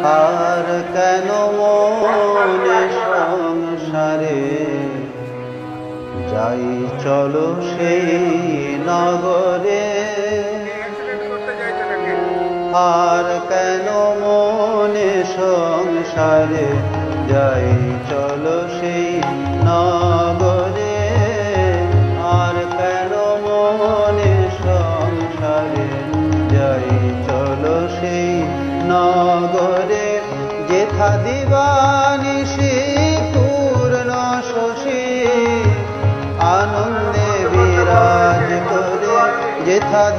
আর কেন মনে সংসারে যাই চলো সেই নগরে। আর কেন মনে সংসারে যাই চলো সেই নগরে। আর কেন মনে সংসারে যাই চলো সেই নগরে। যেথা দিবানিশি পূর্ণ শশী আনন্দে বিরাজ করে। যেথা